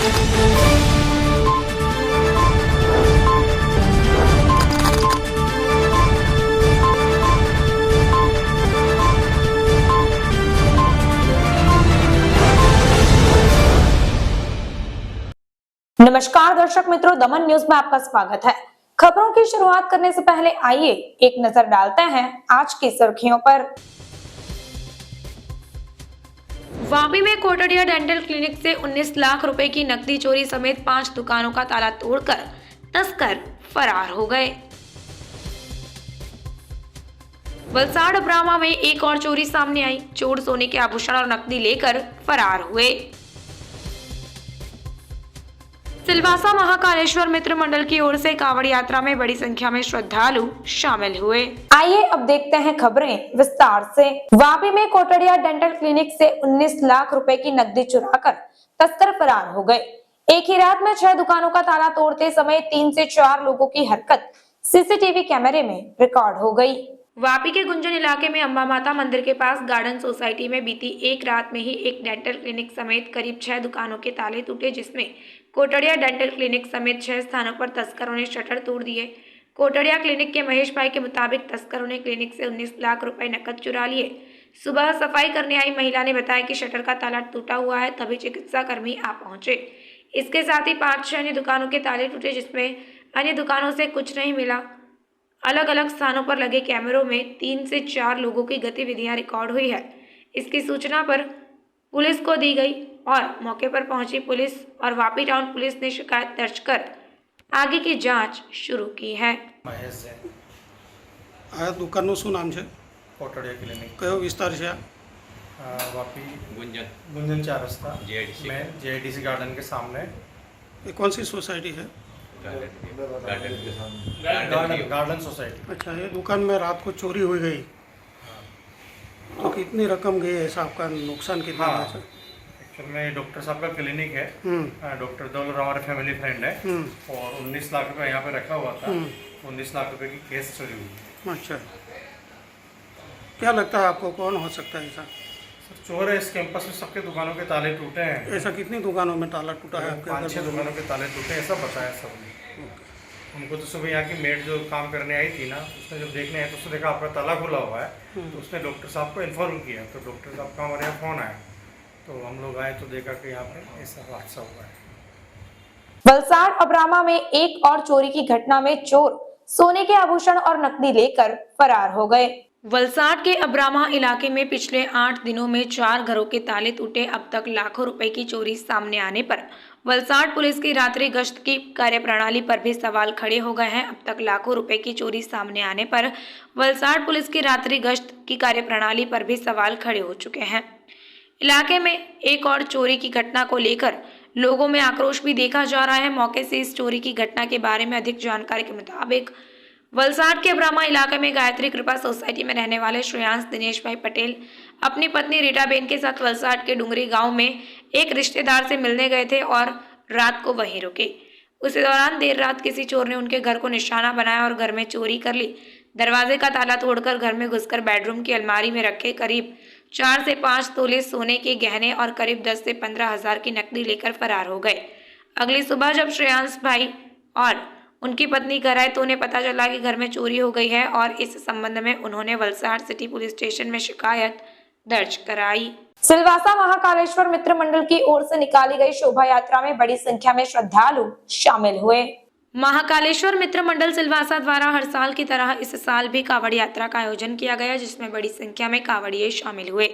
नमस्कार दर्शक मित्रों, दमन न्यूज में आपका स्वागत है। खबरों की शुरुआत करने से पहले आइए एक नजर डालते हैं आज की सुर्खियों पर। वापी में कोटड़िया डेंटल क्लिनिक से 19 लाख रुपए की नकदी चोरी समेत 5 दुकानों का ताला तोड़कर तस्कर फरार हो गए। वलसाड़ ब्राह्मा में एक और चोरी सामने आई। चोर सोने के आभूषण और नकदी लेकर फरार हुए। सिलवासा महाकालेश्वर मित्र मंडल की ओर से कांवड़ यात्रा में बड़ी संख्या में श्रद्धालु शामिल हुए। आइए अब देखते हैं खबरें विस्तार से। वापी में कोटड़िया डेंटल क्लिनिक से 19 लाख रुपए की नकदी चुराकर तस्कर फरार हो गए। एक ही रात में 6 दुकानों का ताला तोड़ते समय 3 से 4 लोगों की हरकत सीसीटीवी कैमरे में रिकॉर्ड हो गई। वापी के गुंजन इलाके में अंबा माता मंदिर के पास गार्डन सोसाइटी में बीती एक रात में ही एक डेंटल क्लिनिक समेत करीब 6 दुकानों के ताले टूटे, जिसमें कोटड़िया डेंटल क्लिनिक समेत 6 स्थानों पर तस्करों ने शटर तोड़ दिए। कोटड़िया क्लिनिक के महेश भाई के मुताबिक तस्करों ने क्लिनिक से 19 लाख रुपए नकद चुरा लिए। सुबह सफाई करने आई महिला ने बताया कि शटर का ताला टूटा हुआ है, तभी चिकित्सा कर्मी आ पहुंचे। इसके साथ ही 5-6 अन्य दुकानों के ताले टूटे, जिसमें अन्य दुकानों से कुछ नहीं मिला। अलग अलग स्थानों पर लगे कैमरों में 3 से 4 लोगों की गतिविधियां रिकॉर्ड हुई है। इसकी सूचना पर पुलिस को दी गई और मौके पर पहुंची पुलिस और वापी टाउन पुलिस ने शिकायत दर्ज कर आगे की जांच शुरू की है। મહેશ છે આ દુકાનનું શું નામ છે? કોટડિયા ક્લિનિક કયો વિસ્તાર છે? वापी गुंजन 4 रस्ता JIDC में JIDC गार्डन के सामने ये कौन सी सोसाइटी है? Garden society. अच्छा, ये दुकान में रात को चोरी हुई गई तो कितनी रकम गई है? आपका नुकसान कितना हाँ, है? एक्चुअल में डॉक्टर साहब का क्लिनिक है। डॉक्टर दौलत हमारे फैमिली फ्रेंड है और 19 लाख रुपए यहाँ पे रखा हुआ था। 19 लाख रुपए की केस चोरी हुई। अच्छा, क्या लगता है आपको कौन हो सकता है ऐसा? सर, चोर है। इस कैंपस में सबके दुकानों के ताले टूटे हैं। ऐसा कितनी दुकानों में ताला टूटा है आपके? 5-6 दुकानों के ताले टूटे हैं, ऐसा बताया सबने। उनको तो सुबह यहाँ की मेड जो काम करने आई थी ना, उसने जब देखने आया तो उसने देखा आपका ताला खुला हुआ है, तो उसने डॉक्टर साहब को इन्फॉर्म किया। तो डॉक्टर साहब का हमारे यहाँ फ़ोन आया, तो हम लोग आए तो देखा कि यहाँ पे ऐसा हादसा हुआ है। वलसाड़ अब्रामा में एक और चोरी की घटना में चोर सोने के आभूषण और नकदी लेकर फरार हो गए। वलसाड़ के अब्रामा इलाके में पिछले 8 दिनों में 4 घरों के ताले टूटे। अब तक लाखों रुपए की चोरी सामने आने पर वलसाड़ पुलिस की रात्रि गश्त की कार्यप्रणाली पर भी सवाल खड़े हो गए हैं। अब तक लाखों रुपए की चोरी सामने आने पर वलसाड़ पुलिस की रात्रि गश्त की कार्यप्रणाली पर भी सवाल खड़े हो चुके हैं। इलाके में एक और चोरी की घटना को लेकर लोगों में आक्रोश भी देखा जा रहा है। मौके से इस चोरी की घटना के बारे में अधिक जानकारी के मुताबिक वलसाड़ के ब्राह्मा इलाके में गायत्री कृपा सोसाइटी में रहने वाले श्रेयांश दिनेश भाई पटेल अपनी पत्नी रीटा बेन के साथ वलसाड़ के डुंगरी गांव में एक रिश्तेदार से मिलने गए थे और रात को वहीं रुके। उसी दौरान देर रात किसी चोर ने उनके घर को निशाना बनाया और घर में चोरी कर ली। दरवाजे का ताला तोड़कर घर में घुसकर बेडरूम की अलमारी में रखे करीब 4 से 5 तोले सोने के गहने और करीब 10 से 15 हजार की नकदी लेकर फरार हो गए। अगली सुबह जब श्रेयांश भाई और उनकी पत्नी घर आए तो उन्हें पता चला कि घर में चोरी हो गई है और इस संबंध में उन्होंने वलसाड़ सिटी पुलिस स्टेशन में शिकायत दर्ज कराई। सिलवासा महाकालेश्वर मित्र मंडल की ओर से निकाली गई शोभा यात्रा में बड़ी संख्या में श्रद्धालु शामिल हुए। महाकालेश्वर मित्र मंडल सिलवासा द्वारा हर साल की तरह इस साल भी कांवड़ यात्रा का आयोजन किया गया, जिसमें बड़ी संख्या में कांवड़िये शामिल हुए।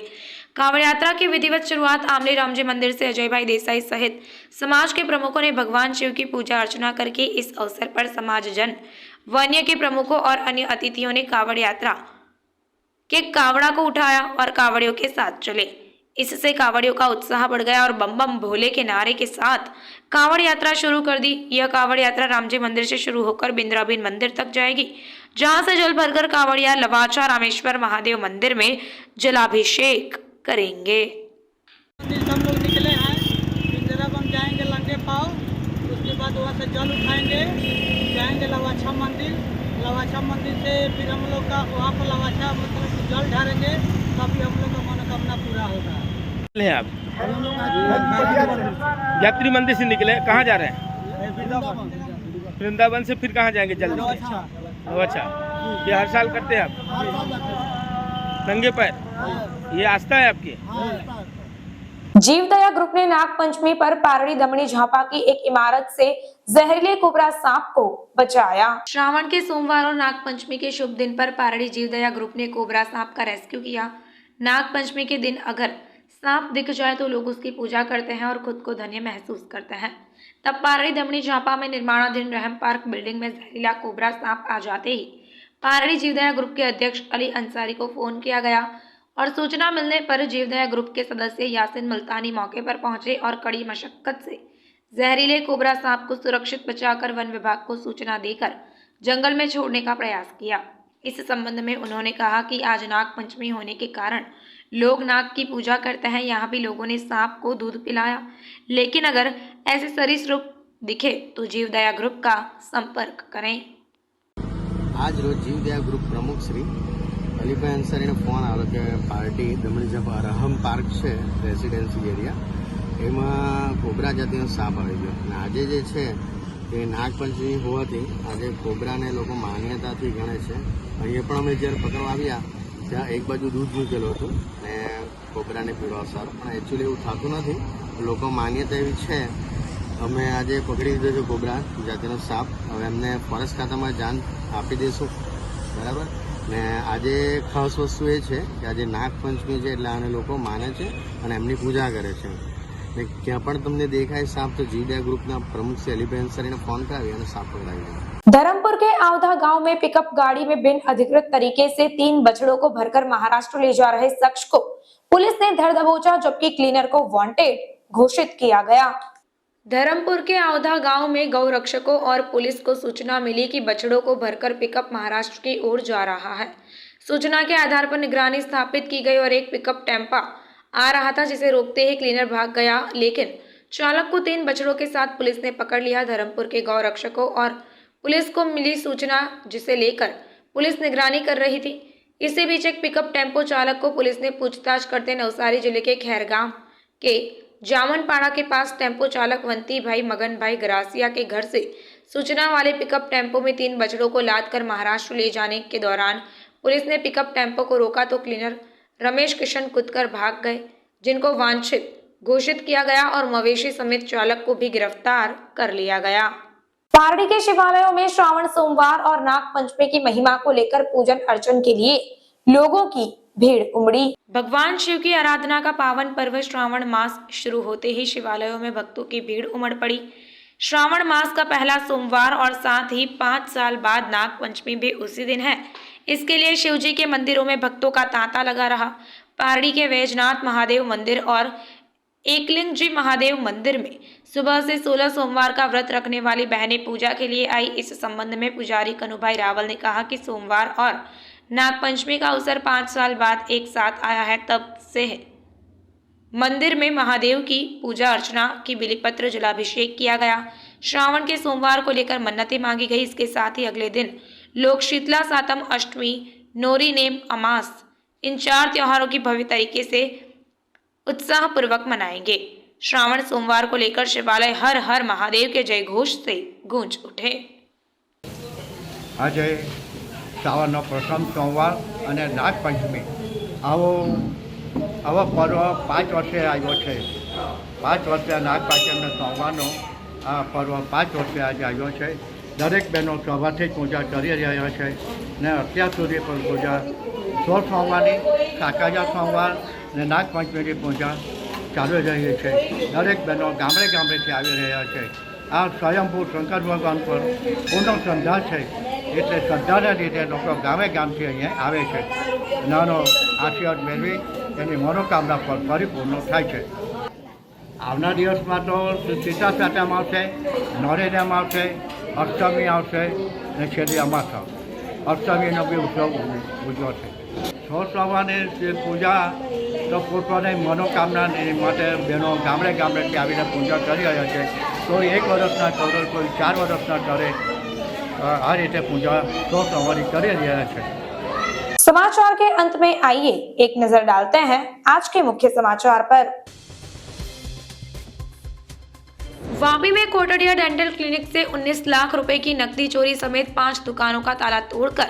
कांवड़ यात्रा की विधिवत शुरुआत आमले रामजी मंदिर से अजय भाई देसाई सहित समाज के प्रमुखों ने भगवान शिव की पूजा अर्चना करके इस अवसर पर समाज जन, वन्य के प्रमुखों और अन्य अतिथियों ने कांवड़ यात्रा के कावड़ा को उठाया और कांवड़ियों के साथ चले। इससे कांवड़ियों का उत्साह बढ़ गया और बम बम भोले के नारे के साथ कांवड़ यात्रा शुरू कर दी। यह कांवड़ यात्रा रामजी मंदिर से शुरू होकर बिंद्राबीन मंदिर तक जाएगी, जहां से जल भरकर कांवड़िया लवाचा रामेश्वर महादेव मंदिर में जलाभिषेक करेंगे। हम लोग निकले हैं, बिंद्राबीन जाएंगे लंगे पाव, उसके बाद वहाँ से जल उठाएंगे, जाएंगे लवाछा मंदिर। लवाछा मंदिर से फिर हम लोग का वहाँ पर लवाछा मतलब जल ढारेंगे, तभी हम लोग का मनोकामना पूरा होगा। हैं आप? यात्री मंदिर से निकले, कहाँ जा रहे हैं? वृंदावन से फिर कहाँ जाएंगे जल्दी? अच्छा, ये हर साल करते हैं आप नंगे पैर? ये आस्था है आपकी? जीवदया ग्रुप ने नाग पंचमी पर पारड़ी दमनी झापा की एक इमारत से जहरीले कोबरा सांप को बचाया। श्रावण के सोमवार और नाग पंचमी के शुभ दिन पर पारड़ी जीवदया ग्रुप ने कोबरा सांप का रेस्क्यू किया। नाग पंचमी के दिन अगर सांप दिख जाए तो लोग उसकी पूजा करते हैं और खुद को धन्य महसूस करते हैं। तब पारड़ी दमनी झापा में निर्माणाधीन रहम पार्क बिल्डिंग में जहरीला कोबरा सांप आ जाते ही पारड़ी जीवदया ग्रुप के अध्यक्ष अली अंसारी को फोन किया गया और सूचना मिलने पर जीवदया ग्रुप के सदस्य यासिन मुल्तानी मौके पर पहुंचे और कड़ी मशक्कत से जहरीले कोबरा सांप को सुरक्षित बचाकर वन विभाग को सूचना देकर जंगल में छोड़ने का प्रयास किया। इस संबंध में उन्होंने कहा कि आज नाग पंचमी होने के कारण लोग नाग की पूजा करते हैं। यहाँ भी लोगों ने सांप को दूध पिलाया, लेकिन अगर ऐसे सरीसृप दिखे तो जीवदया ग्रुप का संपर्क करें। आज रोज जीवदया ग्रुप प्रमुख श्री અલીભાઈ અંસારીનો ફોન આવ્યો કે પાર્ટી દમણી ઝાપા રહમ પાર્ક છે રેસિડેન્સી એરિયા, એમાં કોબરા જાતિનો સાપ આવી ગયો અને આજે જે છે એ નાગપંચમી હોવાથી આજે કોબરાને લોકો માન્યતાથી ગણે છે। અહીંયા પણ અમે જ્યારે પકડવા આવ્યા ત્યાં એક બાજુ દૂધ મૂકેલું હતું ને કોબરાને પીવા સારું, પણ એકચ્યુઅલી એવું થતું નથી। લોકો માન્યતા એવી છે। અમે આજે પકડી લીધો છે કોબરા જાતિનો સાપ। હવે એમને ફોરેસ્ટ ખાતામાં જાણ આપી દઈશું, બરાબર ને। આજે ખાસ વસ્તુ એ છે કે આજે નાગપંચમી છે એટલે આને લોકો માને છે અને એમની પૂજા કરે છે। ને ક્યાં પણ તમને દેખાય સાપ તો જીવદયા ગ્રુપના પ્રમુખ શ્રી અલીભાઈ અંસારીને ફોન કરાવી અને સાપ પકડાવી દે। धर्मपुर के आवधा गांव में पिकअप गाड़ी में बिन अधिकृत तरीके से 3 बछड़ों को भरकर महाराष्ट्र ले जा रहे शख्स को पुलिस ने धर दबोचा, जबकि क्लीनर को वांटेड घोषित किया गया। धर्मपुर के आवधा गांव में गौ रक्षकों और पुलिस को सूचना मिली कि बछड़ों को भरकर पिकअप महाराष्ट्र की ओर जा रहा है। सूचना के आधार पर निगरानी स्थापित की गई और एक पिकअप टेम्पा आ रहा था, जिसे रोकते ही क्लीनर भाग गया, लेकिन चालक को 3 बछड़ों के साथ पुलिस ने पकड़ लिया। धर्मपुर के गौ रक्षकों और पुलिस को मिली सूचना, जिसे लेकर पुलिस निगरानी कर रही थी। इसी बीच एक पिकअप टेम्पो चालक को पुलिस ने पूछताछ करते नवसारी जिले के खैरगांव के जामनपाड़ा के पास टेम्पो चालक वंती भाई मगन भाई गरासिया के घर से सूचना वाले पिकअप टेम्पो में 3 बछड़ों को लाद कर महाराष्ट्र ले जाने के दौरान पुलिस ने पिकअप टेम्पो को रोका तो क्लीनर रमेश किशन कूदकर भाग गए, जिनको वांछित घोषित किया गया और मवेशी समेत चालक को भी गिरफ्तार कर लिया गया। पारड़ी के शिवालयों में श्रावण सोमवार और नाग पंचमी की महिमा को लेकर पूजन अर्चन के लिए लोगों की भीड़ उमड़ी। भगवान शिव की आराधना का पावन पर्व श्रावण मास शुरू होते ही शिवालयों में भक्तों की भीड़ उमड़ पड़ी। श्रावण मास का पहला सोमवार और साथ ही 5 साल बाद नाग पंचमी भी उसी दिन है। इसके लिए शिव जी के मंदिरों में भक्तों का तांता लगा रहा। पारड़ी के वैजनाथ महादेव मंदिर और एकलिंग जी महादेव मंदिर में सुबह से 16 सोमवार का व्रत रखने वाली बहनें पूजा के लिए आई। इस संबंध में पुजारी कनुभाई रावल ने कहा कि सोमवार और नाग पंचमी का अवसर 5 साल बाद एक साथ आया है। तब से मंदिर में महादेव की पूजा अर्चना की बिलीपत्र जलाभिषेक किया गया। श्रावण के सोमवार को लेकर मन्नतें मांगी गई। इसके साथ ही अगले दिन लोग शीतला सातम, अष्टमी, नोरी नेम, अमास, इन 4 त्योहारों की भव्य तरीके से उत्साह पूर्वक मनाएंगे। श्रावण सोमवार को लेकर शिवालय हर हर महादेव के जय घोष से गूंज उठे। आज श्रावण प्रथम सोमवार અને નાગપંચમી આવો પર્વ 5 વર્ષે આવ્યો છે। 5 વર્ષે નાગપંચમીનો સોમવારનો આ પર્વ 5 વર્ષે આજે આવ્યો છે। દરેક બહેનો સવારથી જ પૂજા કરી રહ્યા છે ને અત્યાર સુધી પણ પૂજા 16 સોમવારની, કાકાજા સોમવાર ને નાગપંચમીની પૂજા ચાલુ રહી છે। દરેક બહેનો ગામડે ગામડેથી આવી રહ્યા છે। આ સ્વયંભૂ શંકર ભગવાન પર પૂર્ણ શ્રદ્ધા છે, એટલે શ્રદ્ધાને લીધે લોકો ગામે ગામથી અહીંયા આવે છે। નાનો આશીર્વાદ મેળવી તેની મનોકામના પર પરિપૂર્ણ થાય છે। આવનાર દિવસમાં તો સીતા સાતમ આવશે, નોરેનેમ આવશે, અષ્ટમી આવશે ને છેલ્લી અમાસ આવશે। અષ્ટમીનો બી ઉત્સવ ઉજવાશે। 6 સોમવારની પૂજા તો પોતાની મનોકામના માટે બહેનો ગામડે ગામડેથી આવીને પૂજા કરી રહ્યા છે। કોઈ 1 વર્ષના કરે, કોઈ 4 વર્ષના કરે, આ રીતે પૂજા 6 સોમવારી કરી રહ્યા છે। समाचार के अंत में आइए एक नजर डालते हैं आज के मुख्य समाचार पर। वापी में कोटड़िया डेंटल क्लिनिक से 19 लाख रुपए की नकदी चोरी समेत 5 दुकानों का ताला तोड़कर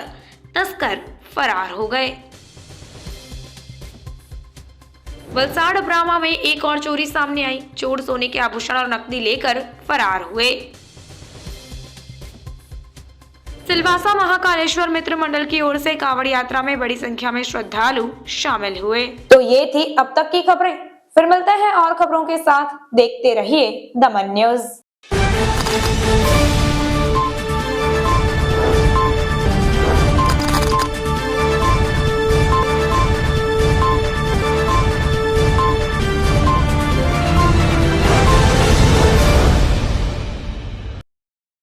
तस्कर फरार हो गए। वलसाड़ अब्रामा में एक और चोरी सामने आई। चोर सोने के आभूषण और नकदी लेकर फरार हुए। सिलवासा महाकालेश्वर मित्र मंडल की ओर से कांवड़ यात्रा में बड़ी संख्या में श्रद्धालु शामिल हुए। तो ये थी अब तक की खबरें। फिर मिलते हैं और खबरों के साथ। देखते रहिए दमन न्यूज।